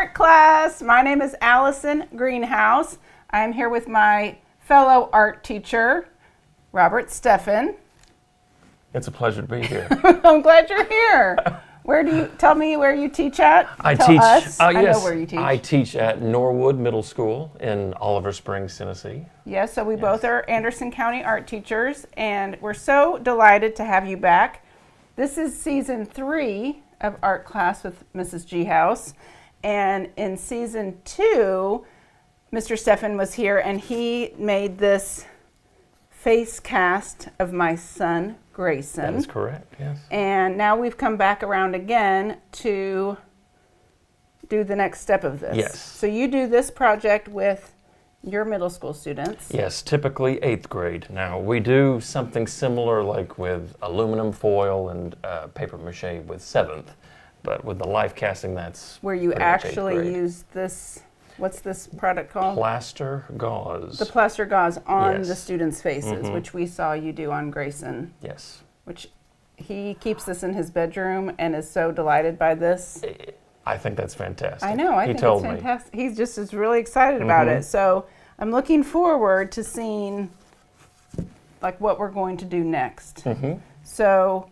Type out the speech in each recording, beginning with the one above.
art class. My name is Allison Greenhouse. I'm here with my fellow art teacher, Robert Steffen. It's a pleasure to be here. I'm glad you're here. Tell me where you teach at? I know where you teach. I teach at Norwood Middle School in Oliver Springs, Tennessee. Yes, so we both are Anderson County art teachers, and we're so delighted to have you back. This is season 3 of art class with Mrs. G. House, and in season 2, Mr. Steffen was here, and he made this face cast of my son, Grayson. That is correct, yes. And now we've come back around again to do the next step of this. Yes. So you do this project with your middle school students. Yes, typically 8th grade. Now, we do something similar like with aluminum foil and paper mache with 7th, but with the life casting, that's where you pretty much 8th actually grade. use this, what's this product called? Plaster gauze. The plaster gauze on Yes. the students' faces, which we saw you do on Grayson. Yes. Which he keeps this in his bedroom and is so delighted by this. I think that's fantastic. I know, I think it's fantastic. He just is really excited about it. So I'm looking forward to seeing like what we're going to do next. So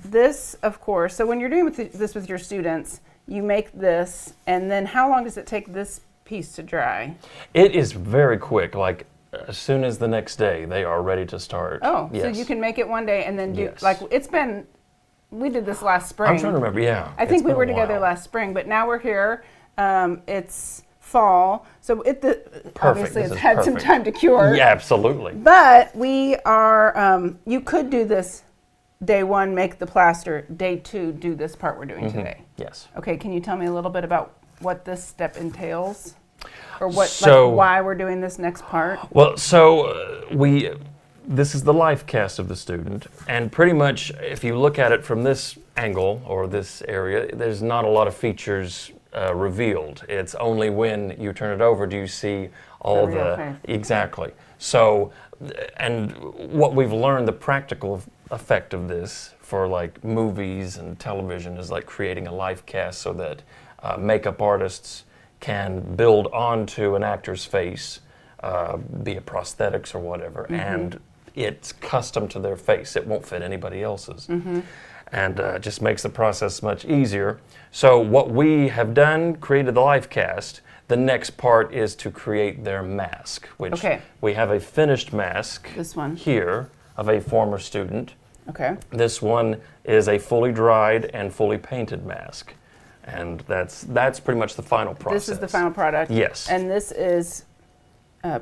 this, of course, so when you're doing this with your students, you make this, and then how long does it take this piece to dry? It is very quick, like as soon as the next day, they are ready to start. Oh, yes. So you can make it one day and then do, Yes. like we did this last spring. I'm trying to remember, yeah. I think we were been a together while. last spring, but now we're here. It's fall, so obviously it's had some time to cure. Yeah, absolutely. But we are, you could do this day 1, make the plaster, day 2, do this part we're doing today. Yes. Okay, can you tell me a little bit about what this step entails? Or why we're doing this next part? Well, so this is the life cast of the student, and pretty much if you look at it from this angle or this area, there's not a lot of features revealed. It's only when you turn it over do you see all exactly. So, and what we've learned, the practical effect of this for like movies and television is like creating a life cast so that makeup artists can build onto an actor's face, be it prosthetics or whatever, and it's custom to their face. It won't fit anybody else's. And just makes the process much easier. So what we have done, created the life cast. The next part is to create their mask, which we have a finished mask this one here of a former student. Okay. This one is a fully dried and fully painted mask. And that's pretty much the final process. This is the final product? Yes. And this is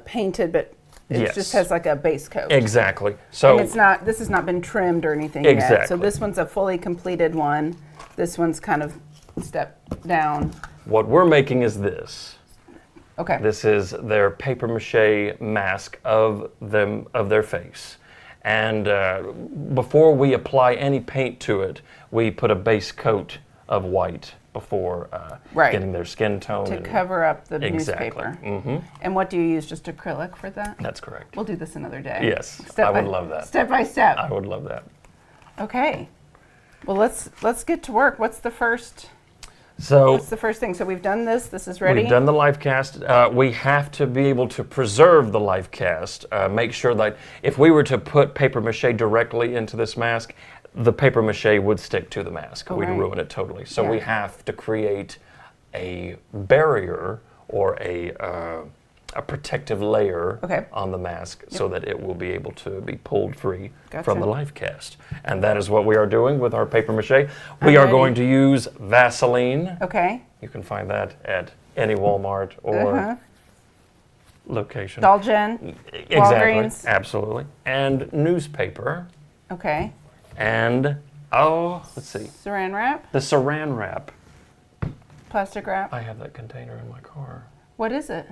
painted, but it just has like a base coat. Exactly. So and this has not been trimmed or anything yet. So this one's a fully completed one. This one's kind of stepped down. What we're making is this. Okay. This is their paper mache mask of their face. And before we apply any paint to it, we put a base coat of white before getting their skin tone. To cover up the newspaper. And what do you use, just acrylic for that? That's correct. We'll do this another day. Yes, I would love that. Step by step. I would love that. Okay. Well, let's get to work. What's the first thing? So we've done this. This is ready? We've done the life cast. We have to be able to preserve the life cast. Make sure that if we were to put paper mache directly into this mask, the paper mache would stick to the mask. We'd ruin it totally. So we have to create a barrier or a protective layer on the mask so that it will be able to be pulled free from the life cast. And that is what we are doing with our paper mache. We are going to use Vaseline. Okay. You can find that at any Walmart or location. Dolgen. Exactly. Walgreens. Absolutely. And newspaper. Okay. And, let's see. Saran wrap? The saran wrap. Plastic wrap? I have that container in my car. What is it?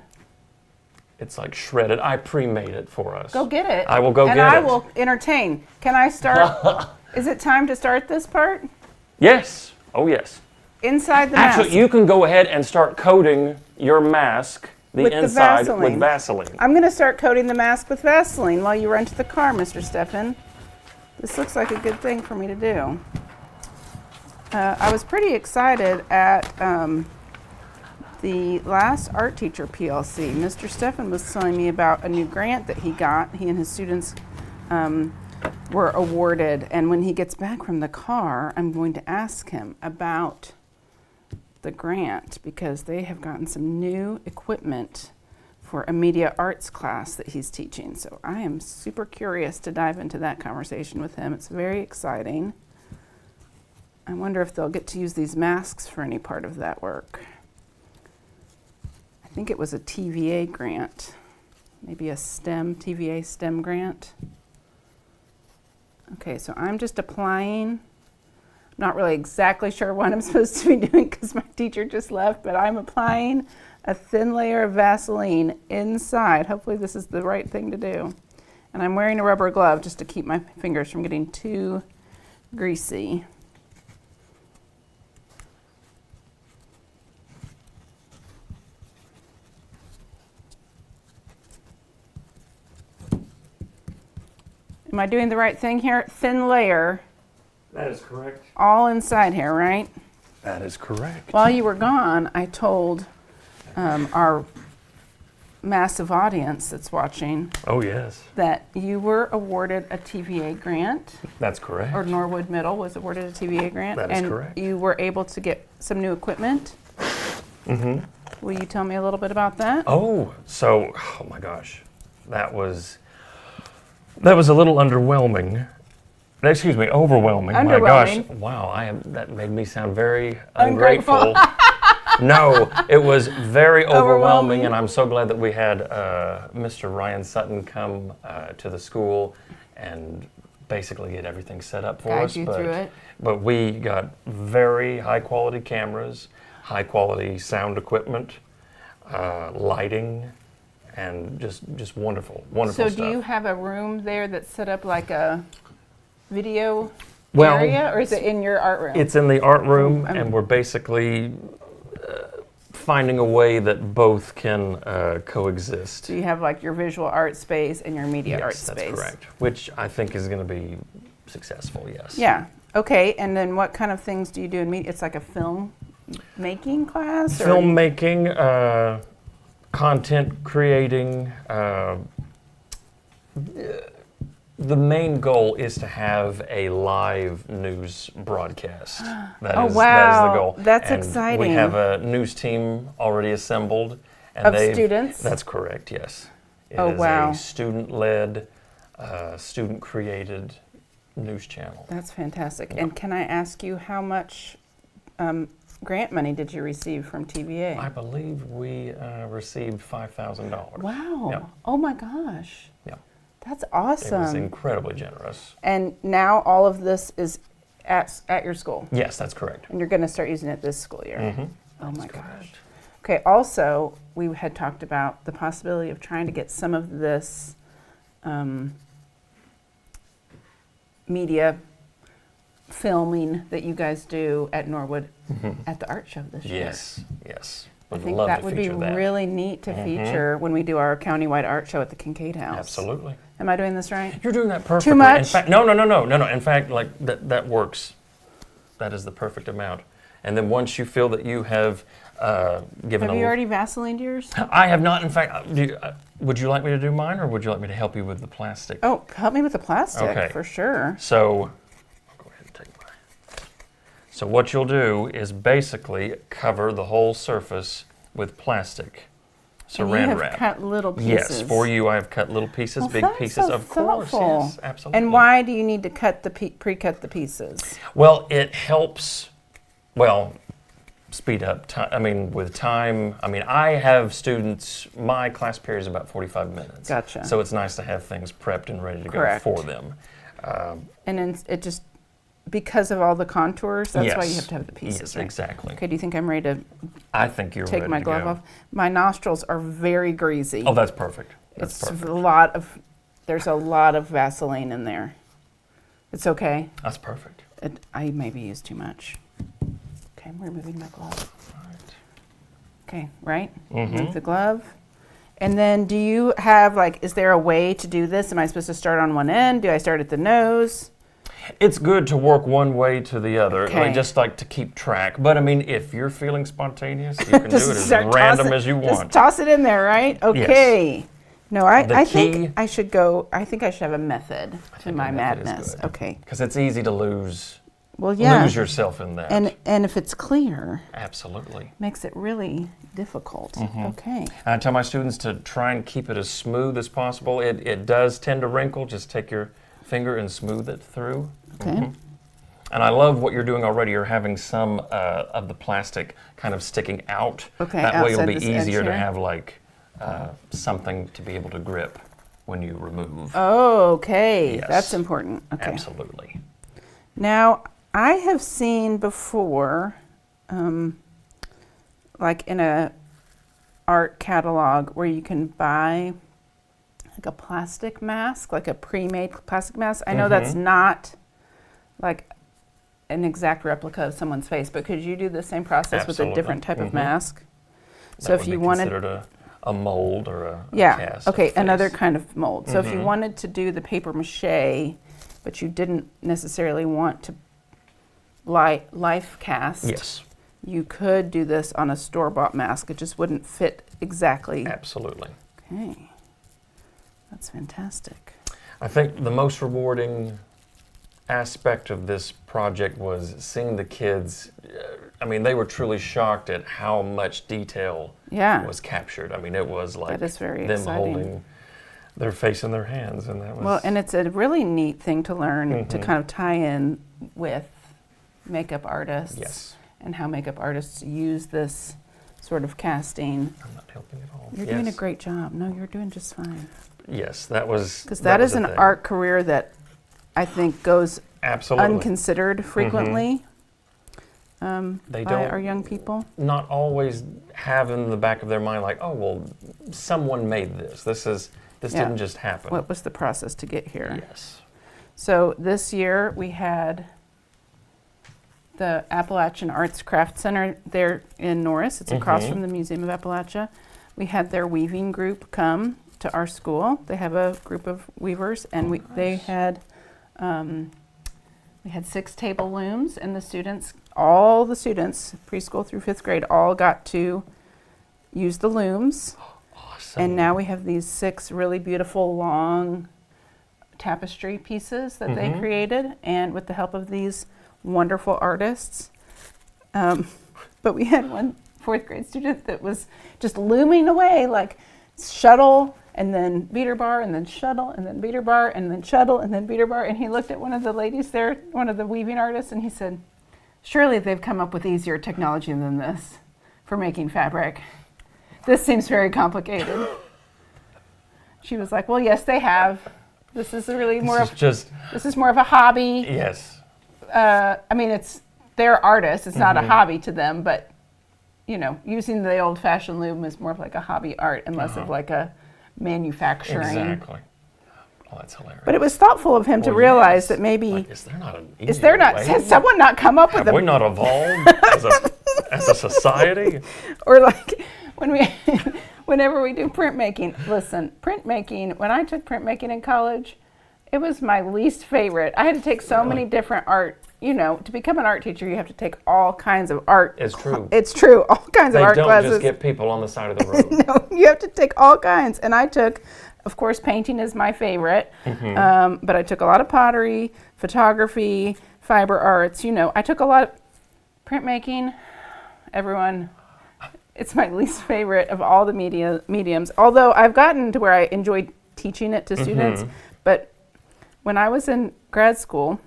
It's like shredded. I pre-made it for us. Go get it. I will go get it. And I will entertain. Can I start? Is it time to start this part? Yes. Oh, yes. Inside the mask. Actually, you can go ahead and start coating your mask, the inside, with Vaseline. I'm going to start coating the mask with Vaseline while you run to the car, Mr. Steffen. This looks like a good thing for me to do. I was pretty excited at The last art teacher PLC, Mr. Steffen was telling me about a new grant that he got. He and his students were awarded, and when he gets back from the car, I'm going to ask him about the grant because they have gotten some new equipment for a media arts class that he's teaching. So I am super curious to dive into that conversation with him. It's very exciting. I wonder if they'll get to use these masks for any part of that work. I think it was a TVA grant, maybe a TVA STEM grant. Okay, so I'm just applying. Not really exactly sure what I'm supposed to be doing because my teacher just left, but I'm applying a thin layer of Vaseline inside. Hopefully this is the right thing to do. And I'm wearing a rubber glove just to keep my fingers from getting too greasy. Am I doing the right thing here? Thin layer. That is correct. All inside here, right? That is correct. While you were gone, I told our massive audience that's watching Oh, yes. that you were awarded a TVA grant, That's correct. or Norwood Middle was awarded a TVA grant. That is and correct. You were able to get some new equipment. Mm-hmm. Will you tell me a little bit about that? Oh my gosh. That was a little underwhelming. Excuse me, overwhelming. My gosh. Underwhelming. Wow, that made me sound very Ungrateful. ungrateful. No, it was very overwhelming, Overwhelming. and I'm so glad that we had Mr. Ryan Sutton come to the school and basically get everything set up for Guide us. you through it. But we got very high quality cameras, high quality sound equipment, lighting, and just wonderful So stuff. do you have a room there that's set up like a video Well, area, or is it in your art room? It's in the art room, I'm- and we're basically finding a way that both can coexist. So you have like your visual art space and your media art Yes, space. that's correct. Which I think is going to be successful, yes. Yeah. Okay. And then what kind of things do you do in media? It's like a film making class? Or? Filmmaking, content creating. The main goal is to have a live news broadcast. Oh, That is wow. the goal. That's And exciting. We have a news team already assembled. And Of students? That's correct, yes. It Oh, is wow. a student-led, student-created news channel. That's fantastic. Yeah. And can I ask you how much grant money did you receive from TVA? I believe we received $5,000. Wow. Yep. Oh my gosh. Yeah. That's It was awesome. incredibly generous. And now all of this is at your school, Yes, that's correct. and you're going to start using it this school year. Mm-hmm. Oh my That's gosh. correct. Okay, also, we had talked about the possibility of trying to get some of this media filming that you guys do at Norwood at the art show this year. Yes, yes. I Would think love that to would be feature that. really neat to feature when we do our countywide art show at the Kincaid House. Absolutely. Am I doing this right? You're doing that perfectly. In much? fact, no. In fact, like that works. That is the perfect amount. And then once you feel that you have given Have you already Vaselined yours? I have not. In fact, would you like me to do mine, or would you like me to help you with the plastic? Oh, help me with the plastic, Okay. for sure. So, I'll go ahead and take mine. So what you'll do is basically cover the whole surface with plastic And saran you have wrap. cut little pieces. Yes, for you I have cut little pieces, Well, big that's pieces, so of course. thoughtful. Yes, absolutely. And why do you need to cut the pre-cut the pieces? Well, it helps. Well, speed up time. I mean, with time. I mean, I have students. My class period is about 45 minutes. Gotcha. So it's nice to have things prepped and ready to Correct. go for them. And then it just, because of all the contours, that's why you Yes. have to have the pieces. Yes, right? exactly. Okay, do you think I'm ready to I think you're take ready my to glove go. off? My nostrils are very greasy. Oh, that's perfect. That's it's perfect. there's a lot of Vaseline in there. It's okay. That's perfect. I maybe used too much. Okay, I'm removing my glove. Okay, right? Remove the glove. And then do you have, like, is there a way to do this? Am I supposed to start on one end? Do I start at the nose? It's good to work one way to the other, Okay. like, just like to keep track. But I mean, if you're feeling spontaneous, you can do Just it as start random tossing- as you Just want. toss it in there, right? Okay. No, The I key- think I should go. I think I should have a method to my a method is madness. good. Okay. Because it's easy to lose Well, lose yourself in that. And if it's clear, Absolutely. makes it really difficult. Mm-hmm. Okay. I tell my students to try and keep it as smooth as possible. It does tend to wrinkle. Just take your finger and smooth it through. Okay. And I love what you're doing already. You're having some of the plastic kind of sticking out. Okay, That way it'll outside be this edge easier to here. have like something to be able to grip when you remove. Okay. Yes. That's important. Okay. Absolutely. Now, I have seen before, like in a art catalog where you can buy like a plastic mask, like a pre-made plastic mask. I know that's not like an exact replica of someone's face, but could you do the same process with a Absolutely. different type of mask? So That if would you be wanted, considered a mold or a yeah, cast. of okay, another face. kind of mold. So if you wanted to do the paper mache, but you didn't necessarily want to life cast, Yes, you could do this on a store-bought mask. It just wouldn't fit exactly. absolutely. Okay, that's fantastic. I think the most rewarding aspect of this project was seeing the kids. I mean, they were truly shocked at how much detail Yeah, was captured. I mean, it was like that is very them exciting. holding their face in their hands, and that was Well, and it's a really neat thing to learn Mm-hmm. to kind of tie in with makeup artists yes. and how makeup artists use this sort of casting. I'm not helping at all. You're yes. doing a great job. No, you're doing just fine. Yes, that was Because that is was an the thing. art career that I think goes Absolutely. unconsidered frequently They by don't our young people. not always have in the back of their mind like, oh well, someone made this. This Yeah. didn't just happen. What was the process to get here? Yes. So this year we had the Appalachian Arts Craft Center there in Norris. It's across Mhm. from the Museum of Appalachia. We had their weaving group come to our school. They have a group of weavers, and they had 6 table looms, and all the students, preschool through 5th grade, all got to use the looms. Awesome. And now we have these 6 really beautiful long tapestry pieces that they Mhm. created, and with the help of these wonderful artists. But we had one 4th grade student that was just looming away, like shuttle and then beater bar and then shuttle and then beater bar and then shuttle and then beater bar. And he looked at one of the ladies there, one of the weaving artists, and he said, "Surely they've come up with easier technology than this for making fabric. This seems very complicated." She was like, "Well, yes, they have. This is really more This of is just this is more of a hobby. yes. I mean, they're artists. It's not a Mhm. hobby to them, but using the old-fashioned loom is more of like a hobby art and less of Uh-huh. like a manufacturing." Exactly. Oh, that's hilarious. But it was thoughtful of him to Well, realize yes. that maybe Like, is there not an is there not easier way? has someone not come up with Have we a not evolved as a society? or like whenever we do printmaking. Listen, printmaking. When I took printmaking in college, it was my least favorite. I had to take so many Really? different art. To become an art teacher, you have to take all kinds of art. It's true. It's true. All kinds They of art don't classes. just get people on the side of the road. No, you have to take all kinds. And I took, of course, painting is my favorite, but I took a lot of pottery, photography, fiber arts. I took a lot of printmaking. Everyone, it's my least favorite of all the mediums. Although I've gotten to where I enjoy teaching it to students. But when I was in grad school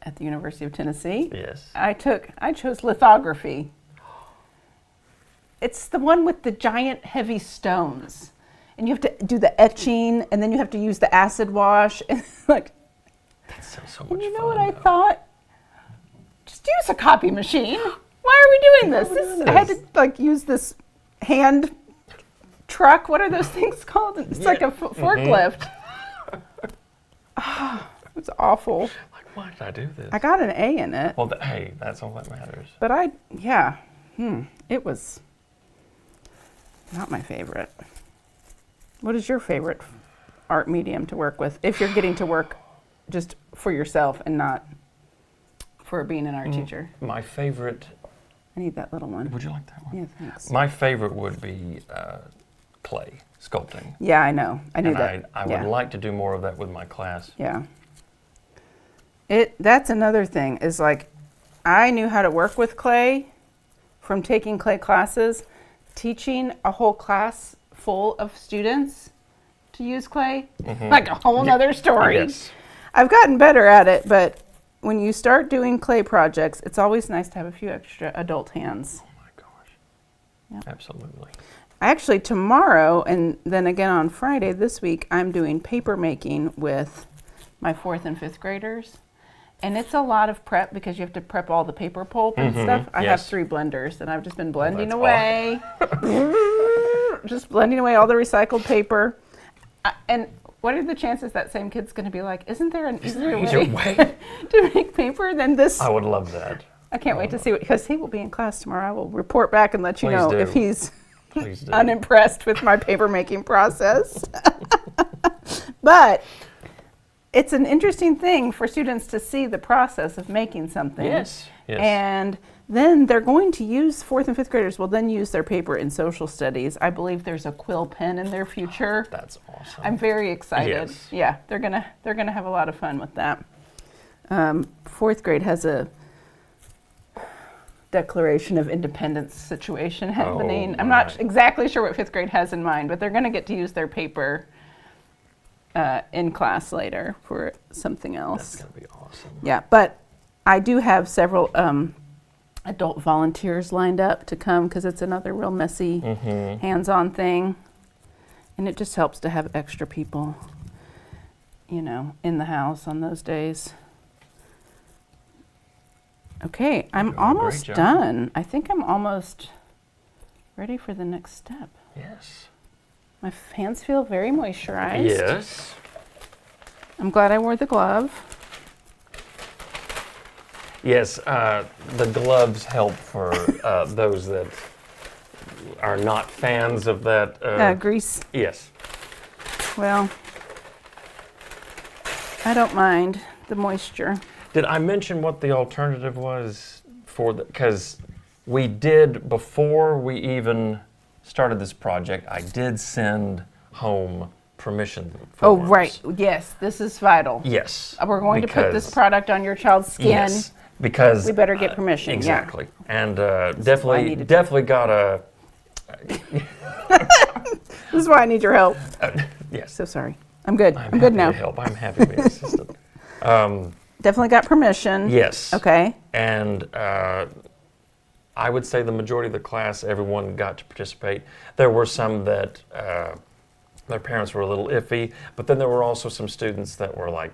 at the University of Tennessee, Yes. I chose lithography. It's the one with the giant heavy stones. And you have to do the etching, and then you have to use the acid wash. And like, That sounds so much and you know fun. what I though. thought? Just use a copy machine. Why are we doing this? I had to use this hand truck. What are those things called? It's like a forklift. It was awful. Like, why did I do this? I got an A in it. Well, hey, that's all that matters. But it was not my favorite. What is your favorite art medium to work with if you're getting to work just for yourself and not for being an art teacher. My favorite, I need that little one. would you like that one? Yeah, thanks. My favorite would be clay sculpting. Yeah, I know. I knew And that. I yeah. would like to do more of that with my class. Yeah. That's another thing is like, I knew how to work with clay from taking clay classes. Teaching a whole class full of students to use clay, like a whole nother story. Yes. I've gotten better at it, but when you start doing clay projects, it's always nice to have a few extra adult hands. Oh my gosh. Yep. Absolutely. Actually, tomorrow and then again on Friday this week, I'm doing paper making with my 4th and 5th graders. And it's a lot of prep because you have to prep all the paper pulp and stuff. I have yes. 3 blenders and I've just been blending that's away. Just blending away all the recycled paper. And what are the chances that same kid's going to be like, isn't there an easier way to make paper than this? I would love that. I can't wait to see what, because he will be in class tomorrow. I will report back and let you Please know do. if he's Please do. unimpressed with my paper making process. But it's an interesting thing for students to see the process of making something. Yes. Yes. And then they're going to use 4th and 5th graders will then use their paper in social studies. I believe there's a quill pen in their future. That's awesome. I'm very excited. Yes. Yeah, they're gonna have a lot of fun with that. 4th grade has a Declaration of Independence situation happening. I'm not my. exactly sure what 5th grade has in mind, but they're going to get to use their paper in class later for something else. That's going to be awesome. Yeah, but I do have several adult volunteers lined up to come because it's another real messy, hands-on thing. And it just helps to have extra people, in the house on those days. Okay, I'm doing a great almost job. done. I think I'm almost ready for the next step. Yes. My hands feel very moisturized. Yes. I'm glad I wore the glove. Yes, the gloves help for those that are not fans of that. Grease. Yes. Well, I don't mind the moisture. Did I mention what the alternative was for the? Because we did, before we even started this project, I did send home permission Oh, forms. right. Yes, this is vital. Yes. We're going to put this because- product on your child's skin. Yes, because We better get permission. exactly, and why I definitely, needed to- definitely got a Yeah. This is why I need your help. yes. So sorry. I'm good. I'm I'm good happy now. to help. I'm happy to be an assistant. Definitely got permission. Yes. Okay. And I would say the majority of the class, everyone got to participate. There were some that their parents were a little iffy, but then there were also some students that were like,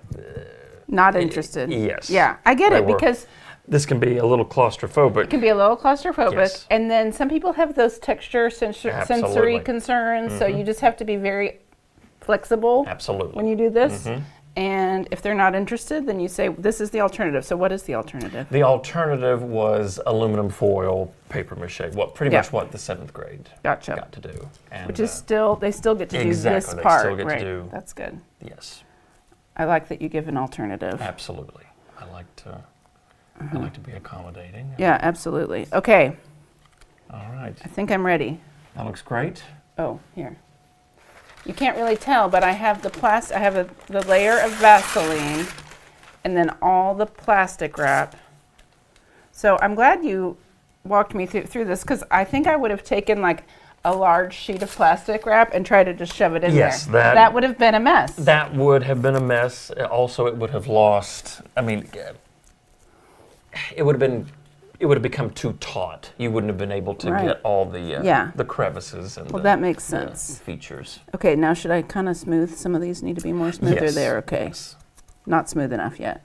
Not interested. yes. Yeah, I get They it were because this can be a little claustrophobic. it can be a little claustrophobic, Yes. and then some people have those texture sensory Absolutely. concerns. So you just have to be very flexible Absolutely. when you do this. And if they're not interested, then you say this is the alternative. So what is the alternative? The alternative was aluminum foil paper mache. Pretty Yeah. much what the 7th grade Gotcha. got to do. And, Which is still they still get to do exactly, this they part, still get to right? do- That's good. yes, I like that you give an alternative. absolutely. I like to be accommodating. Yeah, absolutely. Okay, All right. I think I'm ready. That looks great. Oh, here. You can't really tell, but I have the layer of Vaseline and then all the plastic wrap. So I'm glad you walked me through this because I think I would have taken like a large sheet of plastic wrap and tried to just shove it in Yes, there. that- That would have been a mess. That would have been a mess. Also, it would have lost. I mean, it would have become too taut. You wouldn't have been able to Right. get all the Yeah. the crevices and Well, the, that makes the sense. features. Okay, now should I kind of smooth? Some of these need to be more smooth or Yes, there. Okay, yes. not smooth enough yet.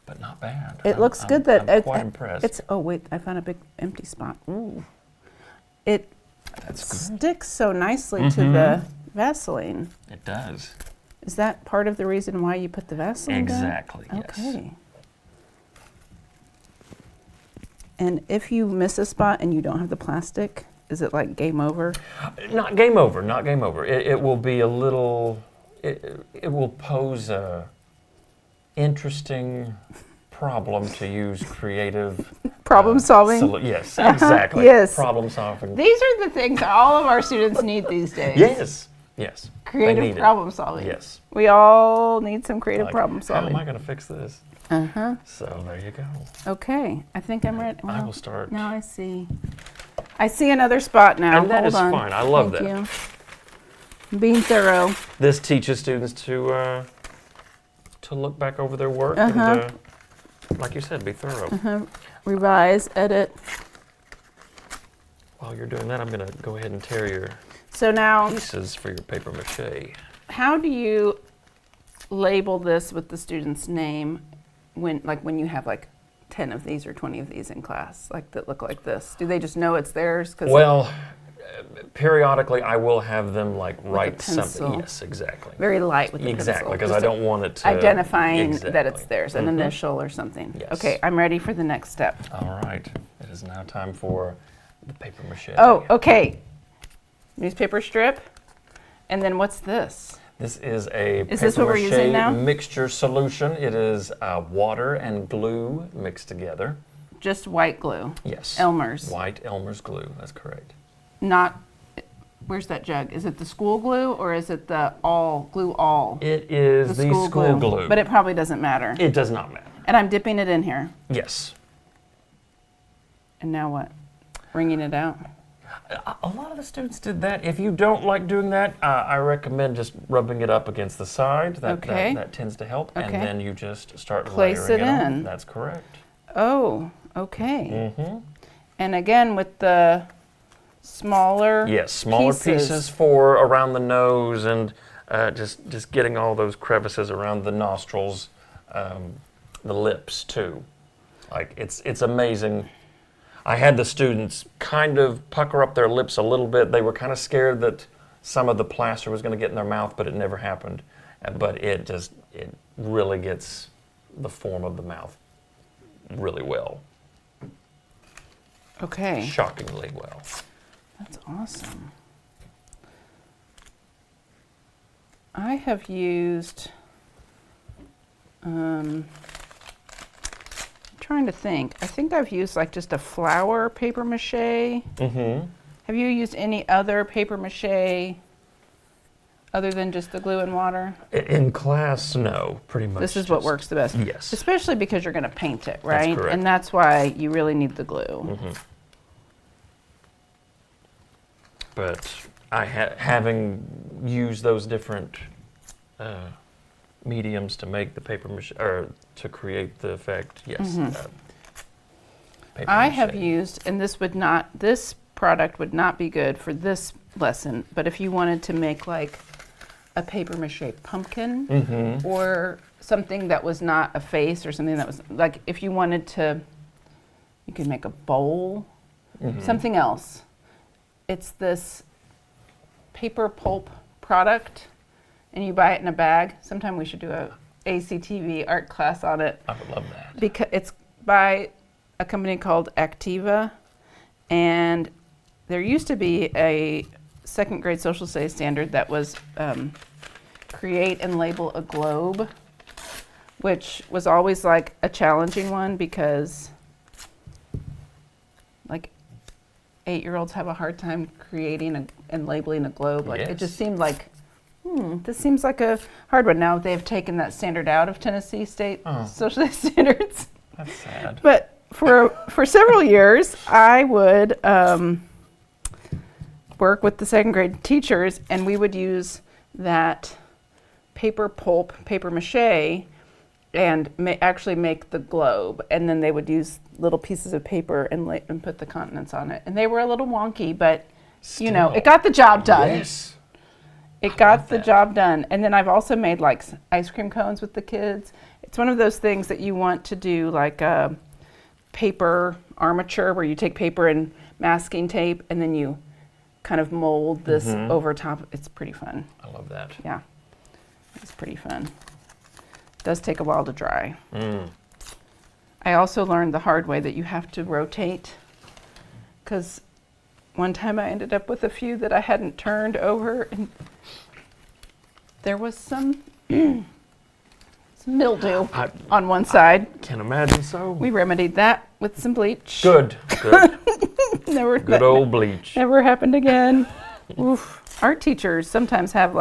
But not bad. It looks good that I'm quite impressed. It's. Oh wait, I found a big empty spot. Ooh, it That's good. sticks so nicely to the Vaseline. It does. Is that part of the reason why you put the Vaseline down? Exactly. Yes. Okay. And if you miss a spot and you don't have the plastic, is it like game over? Not game over. Not game over. It will be a little. it will pose a interesting problem to use creative Problem solving. yes, exactly. Yes. Problem solving. These are the things all of our students need these days. Yes. Yes. They Creative need problem solving. Yes. We all need some creative Like, problem how solving. am I going to fix this? Uh-huh. So there you go. Okay. I think I'm ready. I will start. Now I see. I see another spot now. And that Hold is on. fine. I love Thank that. you. Being thorough. This teaches students to look back over their work Uh-huh. and, like you said, be thorough. Revise, edit. While you're doing that, I'm going to go ahead and tear your So now, pieces for your paper mache. how do you label this with the student's name when you have like 10 of these or 20 of these in class, like that look like this? Do they just know it's theirs? 'Cause Well, periodically I will have them like write pencil. something. Yes, exactly. very light with the Exactly, pencil. because I Just don't want it to... identifying that Exactly. it's theirs, an initial or something. Yes. Okay, I'm ready for the next step. All right. It is now time for the paper mache. Oh, okay. Newspaper strip. And then what's this? This is a Is this what we're papier-mâché using now? mixture solution. It is water and glue mixed together. Just white glue. Yes. Elmer's. White Elmer's glue. That's correct. Not, where's that jug? Is it the school glue or is it the glue all? It is the school glue. But it probably doesn't matter. It does not matter. And I'm dipping it in here. Yes. And now what? Wringing it out? A lot of the students did that. If you don't like doing that, I recommend just rubbing it up against the side. Okay. That tends to help. Okay. And then you just start Place layering it on. in. That's correct. Oh, okay. Mm-hmm. And again with the smaller Yes, smaller pieces for around the nose and just getting all those crevices around the nostrils, the lips too. Like it's amazing. I had the students kind of pucker up their lips a little bit. They were kind of scared that some of the plaster was going to get in their mouth, but it never happened. But it really gets the form of the mouth really well. Okay. Shockingly well. That's awesome. I have used, trying to think. I think I've used like just a flower paper mache. Mm-hmm. Have you used any other paper mache other than just the glue and water? In class, no, pretty much. This is what works the best. Yes. Especially because you're going to paint it, right? correct. And that's why you really need the glue. Mm-hmm. But having used those different mediums to make the paper mache, or to create the effect, yes. Paper I mache. have used, and this product would not be good for this lesson, but if you wanted to make like a paper mache pumpkin Mm-hmm. or something that was not a face or something that was like, if you wanted to, you could make a bowl, Mm-hmm. something else. It's this paper pulp product and you buy it in a bag. Sometime we should do a ACTV art class on it. I would love that. Because it's by a company called Activa, and there used to be a second grade social studies standard that was create and label a globe, which was always like a challenging one because like 8-year-olds have a hard time creating and labeling a globe. Like it just Yes. seemed like, this seems like a hard one. Now they've taken that standard out of Tennessee state social standards. That's sad. But for several years, I would work with the second grade teachers, and we would use that paper pulp, paper mache, and actually make the globe. And then they would use little pieces of paper and put the continents on it. And they were a little wonky, but you know, it got the job done. Yes. It got the job done. And then I've also made like ice cream cones with the kids. It's one of those things that you want to do like a paper armature where you take paper and masking tape and then you kind of mold this over top. It's pretty fun. I love that. Yeah, it's pretty fun. It does take a while to dry. I also learned the hard way that you have to rotate, because one time I ended up with a few that I hadn't turned over, and There was some mildew I on one side. can imagine so. We remedied that with some bleach. Good. Never, Good old bleach. never happened again. Oof. Art teachers sometimes have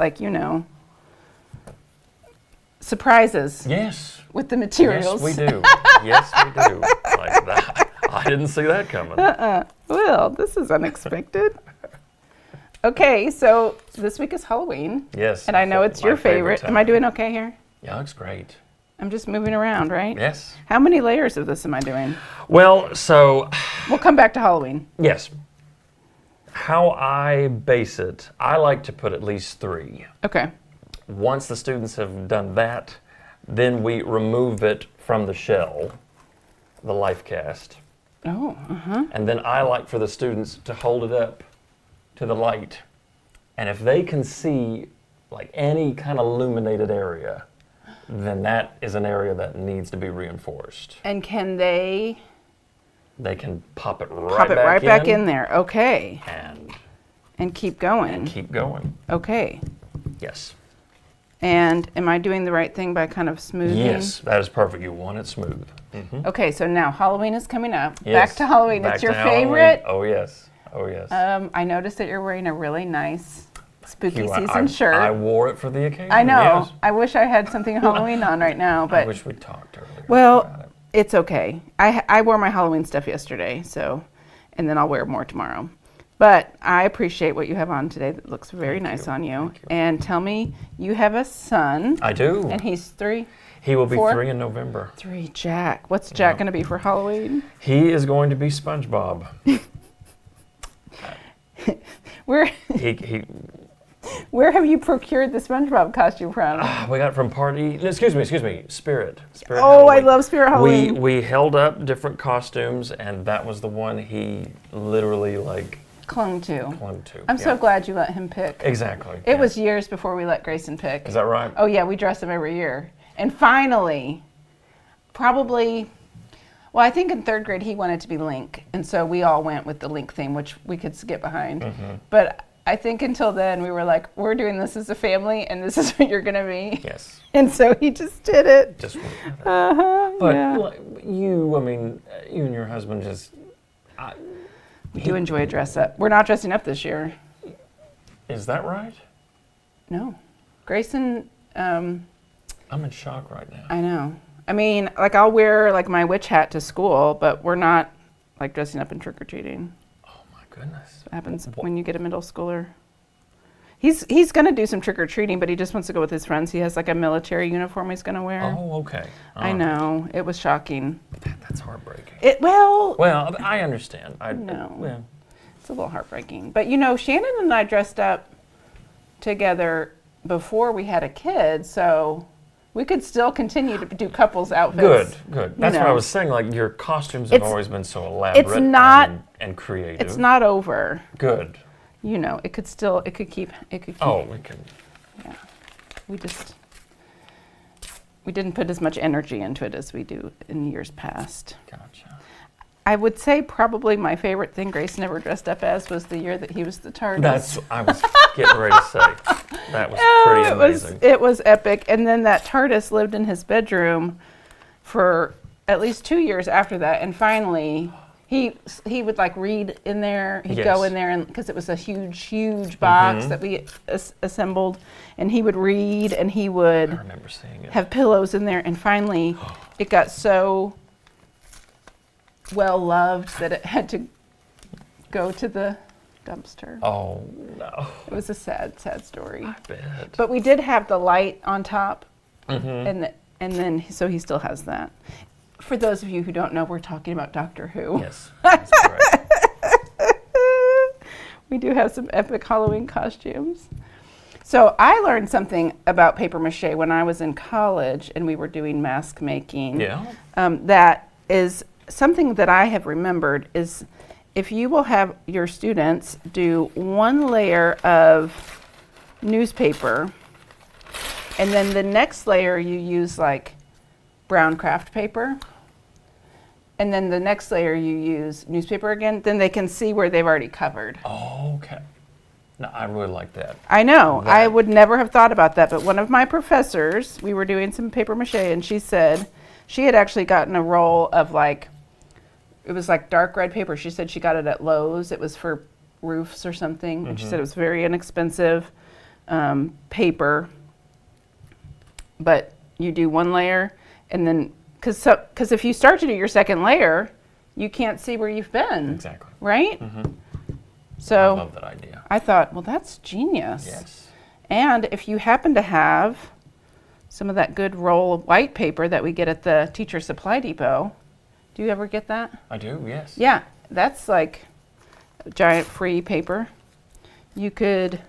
surprises Yes. with the materials. Yes, we do. Yes, we do. Like that. I didn't see that coming. Well, this is unexpected. Okay, so this week is Halloween. Yes. And I know it's my your favorite. time. Am I doing okay here? Yeah, looks great. I'm just moving around, right? Yes. How many layers of this am I doing? Well, so, We'll come back to Halloween. yes. How I base it, I like to put at least 3. Okay. Once the students have done that, then we remove it from the shell, the life cast. Oh, And then I like for the students to hold it up to the light. And if they can see like any kind of illuminated area, then that is an area that needs to be reinforced. And can they They can pop it pop it right back in there? Okay. And keep going. keep going. Okay. Yes. And am I doing the right thing by kind of smoothing? Yes, that is perfect. You want it smooth. Okay, so now Halloween is coming up. Yes. Back to Halloween. Back It's to your Halloween. favorite. Oh yes. Oh yes. I noticed that you're wearing a really nice spooky You- season shirt. I wore it for the occasion. I know. Yes. I wish I had something Halloween on right now, I but wish we talked earlier. well, about it. it's okay. I wore my Halloween stuff yesterday, and then I'll wear more tomorrow. But I appreciate what you have on today. That looks very nice on you. Thank you. And tell me, you have a son, I do. and he's 3. He will be 4? 3 in November. 3, Jack. What's Jack going to be for Halloween? He is going to be SpongeBob. Where he where have you procured the SpongeBob costume from? we got it from party. Excuse me. Spirit. Oh, I Halloween. love Spirit Halloween. We held up different costumes, and that was the one he literally Clung to. clung to. I'm so Yeah. glad you let him pick. Exactly. It was years before we let Grayson pick. Is that right? Oh yeah, we dress him every year. And finally, probably, well, I think in 3rd grade he wanted to be Link, and so we all went with the Link theme, which we could get behind. Mm-hmm. But I think until then we were like, we're doing this as a family, and this is what you're gonna be. Yes. And so he just did it. Just. But yeah. Like, you and your husband just. We do enjoy a dress up. We're not dressing up this year. Is that right? No, Grayson. I'm in shock right now. I know. I mean, I'll wear my witch hat to school, but we're not dressing up and trick or treating. Oh my goodness. What happens when you get a middle schooler? He's gonna do some trick or treating, but he just wants to go with his friends. He has a military uniform he's gonna wear. Oh, okay. I know. It was shocking. That's heartbreaking. Well, I understand. I No. Yeah. it's a little heartbreaking. But Shannon and I dressed up together before we had a kid, so we could still continue to do couples outfits. Good. That's what I was saying. Your costumes have It's- always been so elaborate not- and creative. It's not over. Good. It could keep. Oh, we can. We didn't put as much energy into it as we do in years past. Gotcha. I would say probably my favorite thing Grayson ever dressed up as was the year that he was the TARDIS. I was getting ready to say. That was pretty amazing. It was epic. And then that TARDIS lived in his bedroom for at least 2 years after that. And finally, he would read in there. He'd go Yes. in there, and because it was a huge box that we assembled, and he would read, and he would I remember seeing it. have pillows in there. And finally, it got so well loved that it had to go to the dumpster. Oh no. It was a sad story. I bet. But we did have the light on top, and then so he still has that. For those of you who don't know, we're talking about Doctor Who. Yes. That's correct. We do have some epic Halloween costumes. So I learned something about paper mache when I was in college, and we were doing mask making. Yeah. That is something that I have remembered is if you will have your students do 1 layer of newspaper, and then the next layer you use brown craft paper, and then the next layer you use newspaper again, then they can see where they've already covered. Oh, okay. No, I really like that. I know. That- I would never have thought about that. But one of my professors, we were doing some paper mache, and she said she had actually gotten a roll of like, it was like dark red paper. She said she got it at Lowe's. It was for roofs or something. And she said it was very inexpensive paper. But you do one layer, and then, because if you start to do your second layer, you can't see where you've been. Exactly. Right? I So love that idea. I thought, well, that's genius. Yes. And if you happen to have some of that good roll of white paper that we get at the Teacher Supply Depot, do you ever get that? I do, yes. Yeah, that's like giant free paper. You could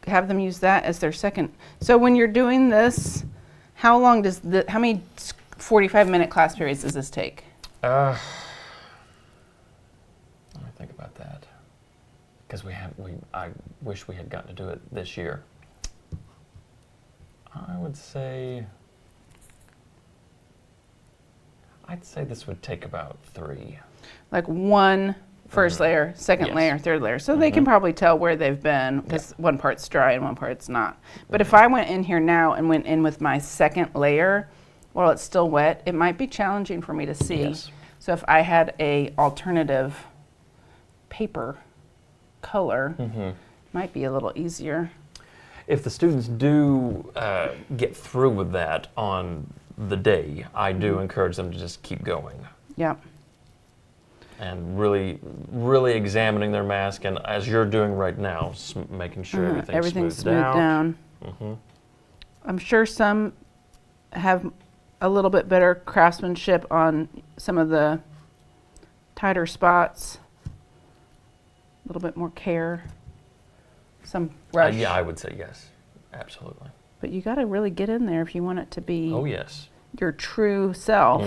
have them use that as their second. So when you're doing this, how many 45-minute class periods does this take? Let me think about that. Because I wish we had gotten to do it this year. I'd say this would take about 3. Like one first layer, second Yes. layer, third layer. So they can probably tell where they've been because one part's dry and one part's not. But if I went in here now and went in with my second layer while it's still wet, it might be challenging for me to see. Yes. So if I had a alternative paper color, might be a little easier. If the students do get through with that on the day, I do encourage them to just keep going Yep. and really, really examining their mask. And as you're doing right now, making sure everything's smoothed down. I'm sure some have a little bit better craftsmanship on some of the tighter spots, a little bit more care, some brush. Yeah, I would say yes, absolutely. But you got to really get in there if you want it to be Oh, yes. your true self.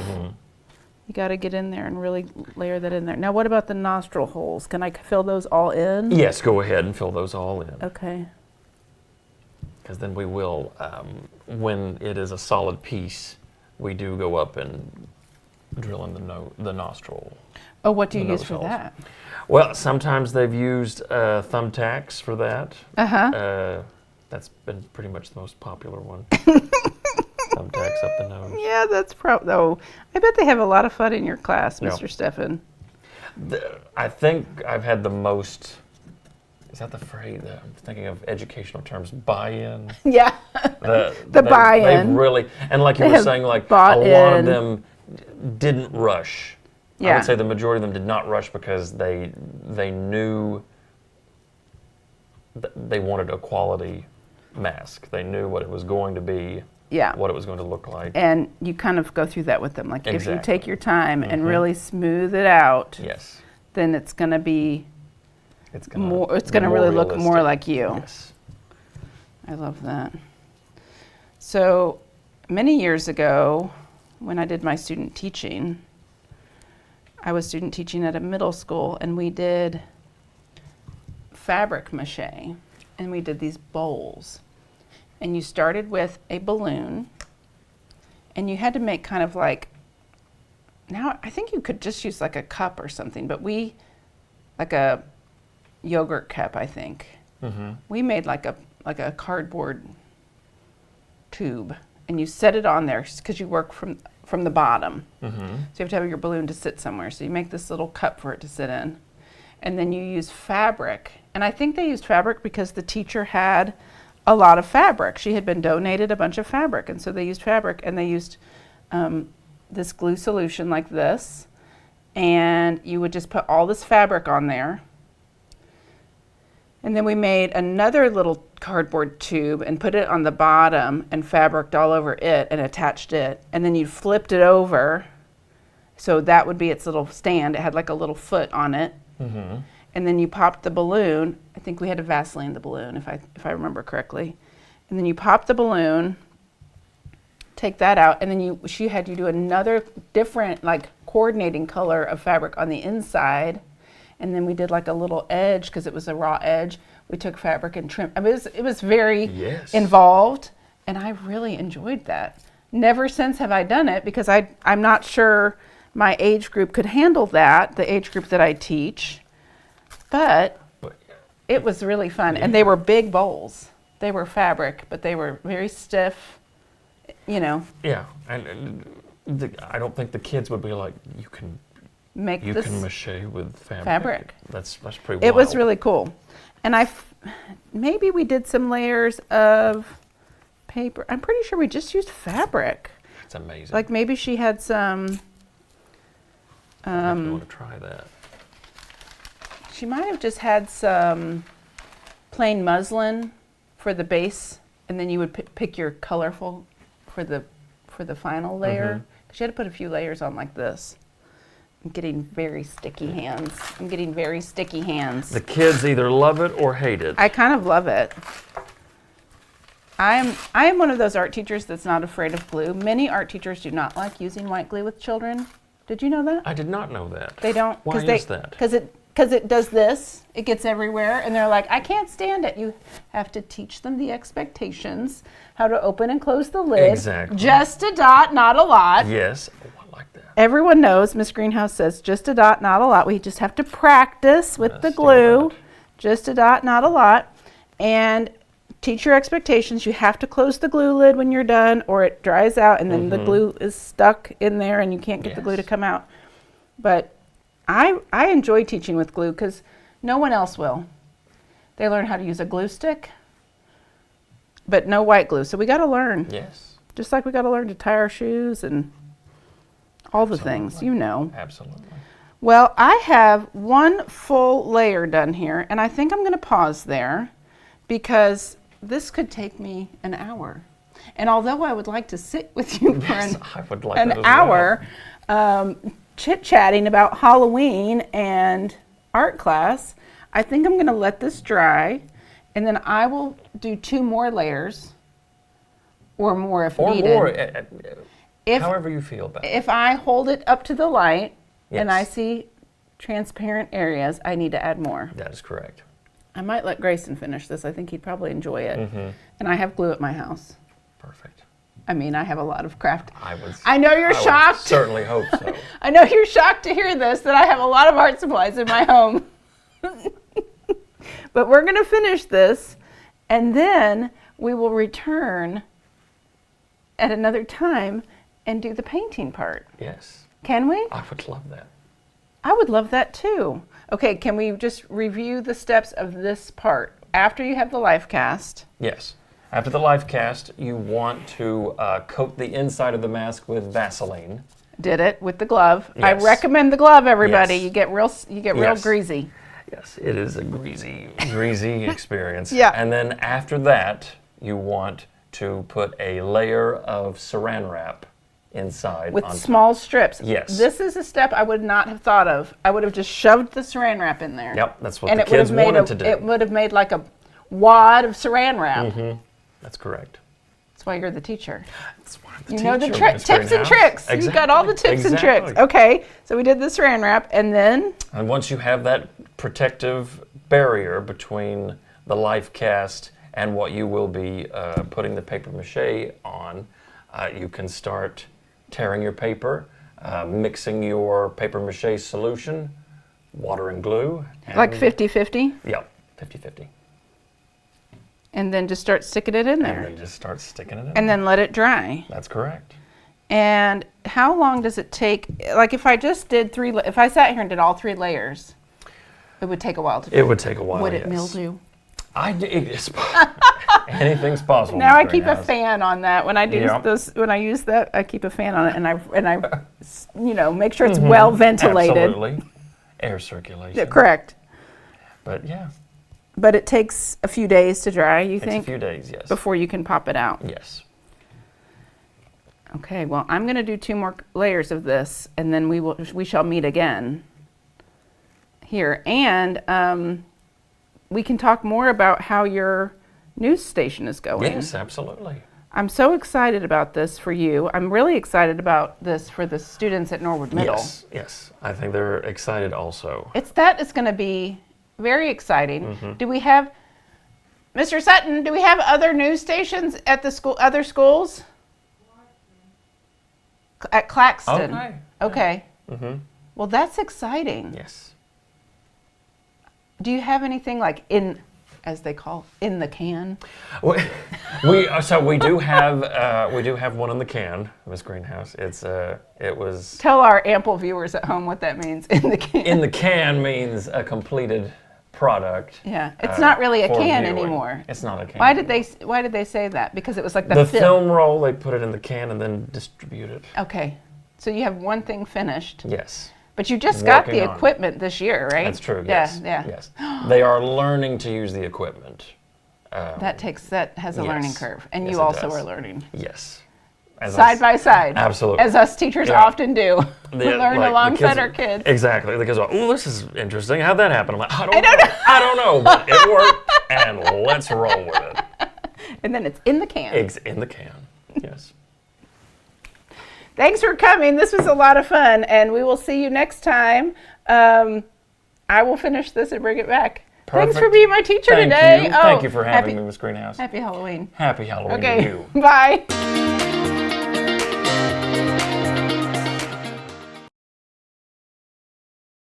You got to get in there and really layer that in there. Now, what about the nostril holes? Can I fill those all in? Yes, go ahead and fill those all in. Okay. Because then we will, when it is a solid piece, we do go up and drill in the nostril. Oh, what do you The use nose for holes. that? Well, sometimes they've used thumbtacks for that. That's been pretty much the most popular one. Thumbtacks up the nose. Yeah, that's though. I bet they have a lot of fun in your class, Yeah. Mr. Steffen. I think I've had the most, is that the phrase? I'm thinking of educational terms, buy-in. Yeah. The buy-in. They've really, and like you They were have saying, like a bought lot in. of them didn't rush. I Yeah. would say the majority of them did not rush because they knew they wanted a quality mask. They knew what it was going to be, Yeah. what it was going to look like. And you kind of go through that with them. Like if you Exactly. take your time and really smooth it out, Yes. then it's going to be It's gonna more. It's be going to more really look more realistic. like you. Yes. I love that. So many years ago, when I did my student teaching, I was student teaching at a middle school, and we did fabric mache, and we did these bowls. And you started with a balloon, and you had to make kind of like, now I think you could just use like a cup or something, but like a yogurt cup, I think. We made like a cardboard tube, and you set it on there because you work from the bottom. So you have to have your balloon to sit somewhere. So you make this little cup for it to sit in. And then you use fabric. And I think they used fabric because the teacher had a lot of fabric. She had been donated a bunch of fabric. And so they used fabric, and they used this glue solution like this. And you would just put all this fabric on there. And then we made another little cardboard tube and put it on the bottom and fabriced all over it and attached it. And then you flipped it over. So that would be its little stand. It had like a little foot on it. And then you popped the balloon. I think we had to Vaseline the balloon, if I remember correctly. And then you pop the balloon, take that out, and then she had you do another different, like, coordinating color of fabric on the inside. And then we did like a little edge because it was a raw edge. We took fabric and trimmed. I mean, it was very involved, and I really enjoyed that. Never since have I done it because I'm not sure my age group could handle that, the age group that I teach. But It was really fun. Yeah. And they were big bowls. They were fabric, but they were very stiff, Yeah, and I don't think the kids would be like, you can make this mache with fabric. That's pretty wild. It was really cool. And maybe we did some layers of paper. I'm pretty sure we just used fabric. It's amazing. Like maybe she had some, I want to try that. she might have just had some plain muslin for the base, and then you would pick your colorful for the final layer. She had to put a few layers on like this. I'm getting very sticky hands. The kids either love it or hate it. I kind of love it. I am one of those art teachers that's not afraid of glue. Many art teachers do not like using white glue with children. Did you know that? I did not know that. They don't. Why is that? Because it does this. It gets everywhere, and they're like, I can't stand it. You have to teach them the expectations, how to open and close the lid. Exactly. Just a dot, not a lot. Yes. Oh, I like that. Everyone knows, Miss Greenhouse says, just a dot, not a lot. We just have to practice with the glue. Just a dot, not a lot. And teach your expectations. You have to close the glue lid when you're done, or it dries out, and then the glue is stuck in there, and you can't get the glue to come out. But I enjoy teaching with glue because no one else will. They learn how to use a glue stick, but no white glue. So we got to learn. Yes. Just like we got to learn to tie our shoes and all the things, Absolutely. Well, I have one full layer done here, and I think I'm going to pause there because this could take me an hour. And although I would like to sit with you for an hour, chit-chatting about Halloween and art class, I think I'm going to let this dry, and then I will do 2 more layers or more if needed. Or more, however you feel about it. If I hold it up to the light and I Yes. see transparent areas, I need to add more. That is correct. I might let Grayson finish this. I think he'd probably enjoy it. And I have glue at my house. Perfect. I mean, I have a lot of craft. I know you're shocked. Would certainly hope so. I know you're shocked to hear this, that I have a lot of art supplies in my home. But we're going to finish this, and then we will return at another time and do the painting part. Yes. Can we? I would love that. I would love that too. Okay, can we just review the steps of this part? After you have the life cast. Yes. After the life cast, you want to coat the inside of the mask with Vaseline. Did it with the glove. Yes. I recommend the glove, everybody. Yes. You get real greasy. Yes, it is a greasy experience. Yeah. And then after that, you want to put a layer of saran wrap inside. With small strips. Yes. This is a step I would not have thought of. I would have just shoved the saran wrap in there. Yep, that's what the kids wanted to do. It would have made like a wad of saran wrap. That's correct. That's why you're the teacher. That's one of the You know the Miss tips and Greenhouse. tricks. Exactly. You got all the tips and tricks. Exactly. Okay, so we did the saran wrap, and then? And once you have that protective barrier between the life cast and what you will be putting the paper mache on, you can start tearing your paper, mixing your paper mache solution, water and glue. And Like 50-50? Yeah, 50-50. And then just start sticking it in there. And then just start sticking it in. And then let it dry. That's correct. And how long does it take? Like if I just did if I sat here and did all 3 layers, it would take a while to do. It would take a while. Would yes. it mildew? Anything's possible. Now I Miss keep a Greenhouse. fan on that. When I do this, when I use that, I keep a fan on it, and I make sure it's well ventilated. Absolutely. Air circulation. Yeah, correct. But yeah. But it takes a few days to dry, you It's think? a few days, yes. Before you can pop it out. Yes. Okay, well, I'm going to do 2 more layers of this, and then we shall meet again here. And we can talk more about how your news station is going. Yes, absolutely. I'm so excited about this for you. I'm really excited about this for the students at Norwood Middle. Yes. I think they're excited also. It's going to be very exciting. Do we have, Mr. Sutton, do we have other news stations at the school, other schools? At Claxton. Okay. Well, that's exciting. Yes. Do you have anything like as they call, in the can? We do have one in the can, Miss Greenhouse. It was Tell our ample viewers at home what that means, in the can. in the can means a completed product. Yeah, it's not really a for can viewing. anymore. It's not a can. Why did they say that? Because it was like The film roll, they put it in the can and then distribute it. Okay, so you have one thing finished. Yes. But you just got the Working on it. equipment this year, right? That's true. Yeah, Yes. yeah. Yes. They are learning to use the equipment. That has a learning Yes. curve, and Yes, you it also does. are learning. Yes. As Side by side. Absolutely. As us teachers Yeah. often do. We learn like, the alongside our kids. Exactly. The kids are, oh, this is interesting. How'd that happen? I'm like, I don't know, but it worked, and let's roll with it. And then it's in the can. Eggs in the can. Yes. Thanks for coming. This was a lot of fun, and we will see you next time. I will finish this and bring it back. Thanks for Perfect. being my teacher Thank today. you. Thank you for having me, Miss Greenhouse. Happy Halloween. Happy Halloween to Okay, you. bye.